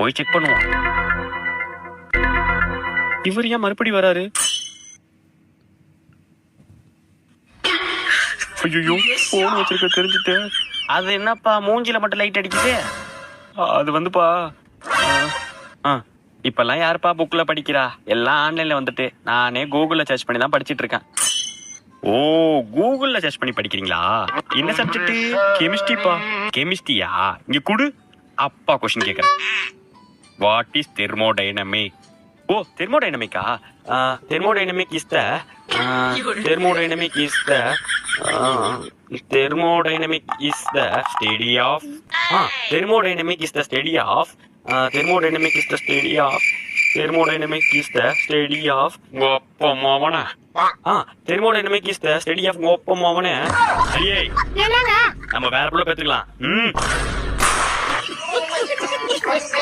போய் செக் பண்ணுவோம். இவர் ஏன் மறுபடி வராரு? ஐயோ, போன் வச்சிருக்க தெரிஞ்சுட்டு. அது என்னப்பா மூஞ்சில மட்டும் லைட் அடிக்குது? அது வந்துப்பா, இப்பெல்லாம் யாருப்பா புக்ல படிக்கிறா? எல்லாம் ஆன்லைன்ல வந்துட்டு நானே கூகுள்ல சர்ச் பண்ணி தான் படிச்சிட்டு இருக்கேன். ஓ, கூகுள்ல சர்ச் பண்ணி படிக்கிறீங்களா? என்ன சப்ஜெக்ட்? கெமிஸ்ட்ரிப்பா. கெமிஸ்ட்ரியா? இங்க குடு, அப்பா கொஸ்டின் கேக்குறேன். What is thermodynamic? ஓ, தெர்மோடைனமிக்கா? Thermodynamic is the thermodynamic is the thermodynamic is the study of thermodynamic is the study of thermodynamic is the study of thermodynamic is the study of கோப்பமாவன. thermodynamic is the study of கோப்பமாவன. அடியே, நம்ம வேற புள்ள பேத்துக்கலாம்.